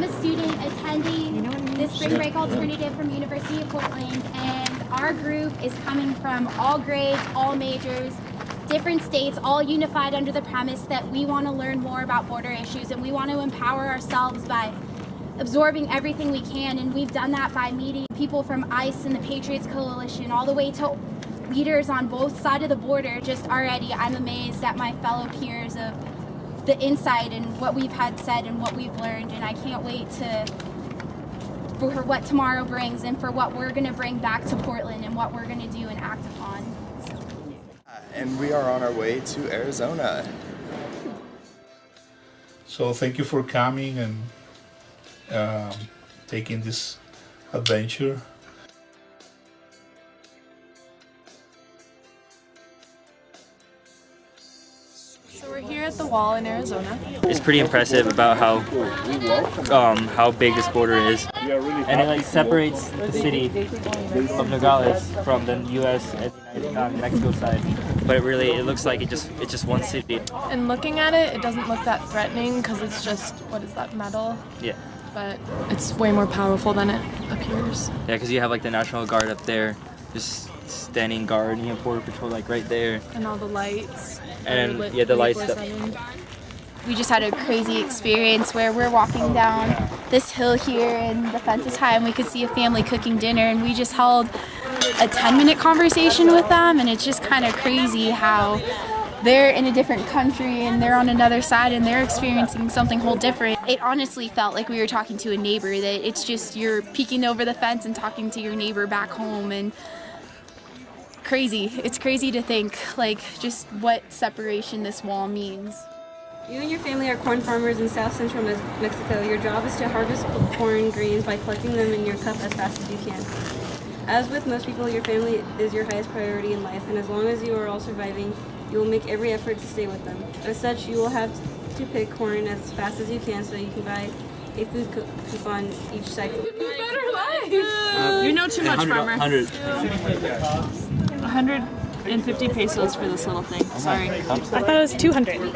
I'm a student attending this spring break alternative from University of Portland, and our group is coming from all grades, all majors, different states, all unified under the premise that we want to learn more about border issues, and we want to empower ourselves by absorbing everything we can. And we've done that by meeting people from ICE and the Patriots Coalition, all the way to leaders on both sides of the border. Just already, I'm amazed at my fellow peers of the insight and what we've had said and what we've learned, and I can't wait for what tomorrow brings and for what we're going to bring back to Portland and what we're going to do and act upon. And we are on our way to Arizona. So thank you for coming and taking this adventure. So we're here at the wall in Arizona. It's pretty impressive about how big this border is, and it like separates the city of Nogales from the U.S. and Mexico side. But it looks like it's just one city. And looking at it, it doesn't look that threatening because it's just, what is that, metal? Yeah. But it's way more powerful than it appears. Yeah, because you have like the National Guard up there, just standing guard, and you have border patrol like right there. And all the lights. And yeah, the lights. We just had a crazy experience where we're walking down this hill here and the fence is high and we could see a family cooking dinner, and we just held a 10-minute conversation with them, and it's just kind of crazy how they're in a different country and they're on another side and they're experiencing something whole different. It honestly felt like we were talking to a neighbor, that it's just you're peeking over the fence and talking to your neighbor back home. And crazy. It's crazy to think like just what separation this wall means. You and your family are corn farmers in south central Mexico. Your job is to harvest corn grains by collecting them in your cup as fast as you can. As with most people, your family is your highest priority in life, and as long as you are all surviving, you will make every effort to stay with them. As such, you will have to pick corn as fast as you can so you can buy a food coupon each cycle. Better life! You know too much, farmer. 150 pesos for this little thing. Sorry. I thought it was 200.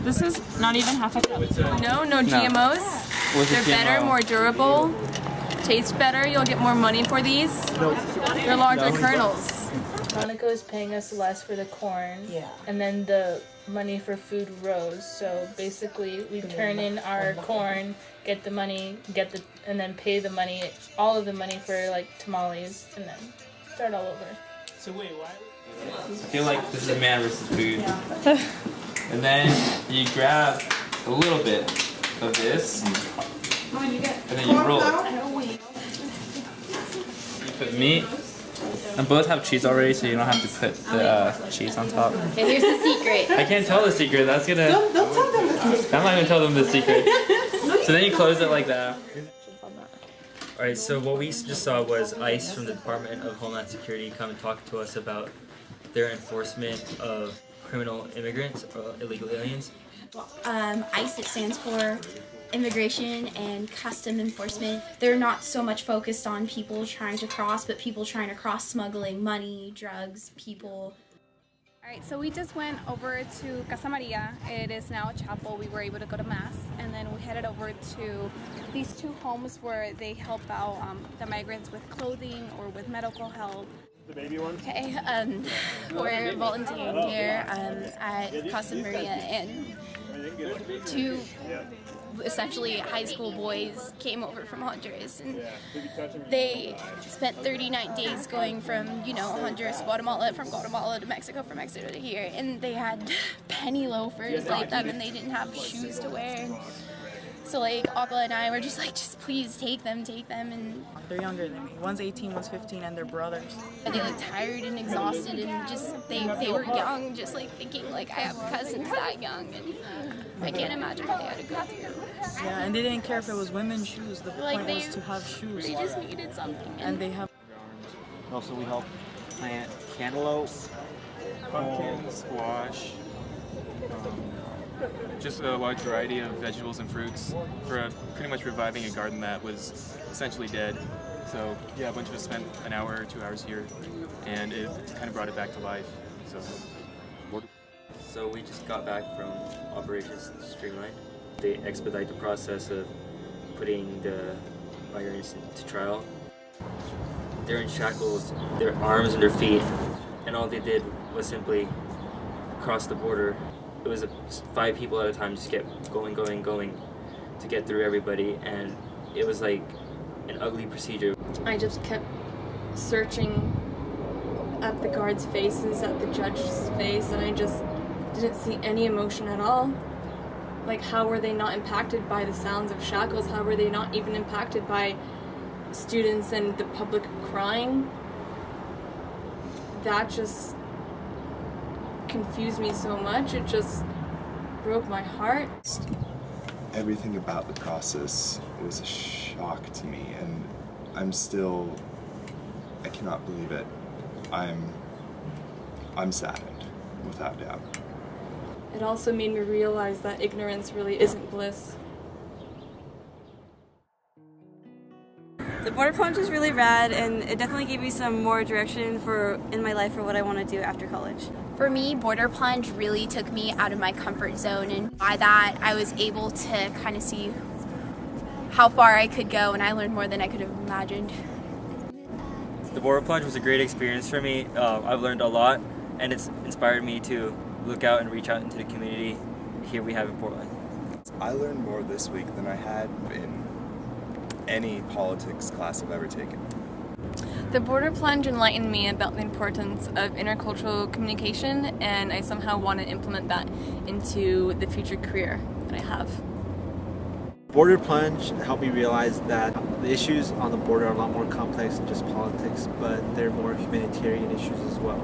This is not even half a cup. No GMOs. They're better, more durable, taste better. You'll get more money for these. They're larger kernels. Monaco is paying us less for the corn, and then the money for food rose. So basically, we turn in our corn, get the money, and then pay the money, all of the money for like tamales, and then start all over. So wait, why? I feel like this is man versus food. And then you grab a little bit of this, and then you roll it. You put meat, and both have cheese already, so you don't have to put the cheese on top. Okay, here's the secret. I can't tell the secret. That's gonna. Don't tell them the secret. I'm not gonna tell them the secret. So then you close it like that. Alright, so what we just saw was ICE from the Department of Homeland Security come and talk to us about their enforcement of criminal immigrants or illegal aliens. ICE, it stands for Immigration and Custom Enforcement. They're not so much focused on people trying to cross, but people trying to cross smuggling money, drugs, people. Alright, so we just went over to Casa Maria. It is now a chapel. We were able to go to Mass, and then we headed over to these two homes where they help out the migrants with clothing or with medical help. The baby one? Okay, we're volunteering here at Casa Maria, and two essentially high school boys came over from Honduras, and they spent 39 days going from, Honduras, Guatemala, from Guatemala to Mexico, from Mexico to here, and they had penny loafers like them, and they didn't have shoes to wear. So Akla and I were just please take them, and they're younger than me. One's 18, one's 15, and they're brothers. They tired and exhausted, and just they were young, just thinking I have cousins that young, and I can't imagine what they had to go through. Yeah, and they didn't care if it was women's shoes. The point was to have shoes. They just needed something. And they have. Also, we help plant cantaloupe, pumpkin, squash, just a large variety of vegetables and fruits for pretty much reviving a garden that was essentially dead. So yeah, a bunch of us spent an hour or 2 hours here, and it kind of brought it back to life. So we just got back from Operations Streamline. They expedite the process of putting the migrants to trial. They're in shackles, their arms and their feet, and all they did was simply cross the border. It was 5 people at a time just kept going to get through everybody, and it was like an ugly procedure. I just kept searching at the guards' faces, at the judge's face, and I just didn't see any emotion at all. Like, how were they not impacted by the sounds of shackles? How were they not even impacted by students and the public crying? That just confused me so much. It just broke my heart. Everything about the process was a shock to me, and I cannot believe it. I'm saddened, without doubt. It also made me realize that ignorance really isn't bliss. The Border Plunge is really rad, and it definitely gave me some more direction in my life for what I want to do after college. For me, Border Plunge really took me out of my comfort zone, and by that I was able to kind of see how far I could go, and I learned more than I could have imagined. The Moreau Plunge was a great experience for me. I've learned a lot, and it's inspired me to look out and reach out into the community here we have in Portland. I learned more this week than I had in any politics class I've ever taken. The Border Plunge enlightened me about the importance of intercultural communication, and I somehow want to implement that into the future career that I have. Border Plunge helped me realize that the issues on the border are a lot more complex than just politics, but they're more humanitarian issues as well.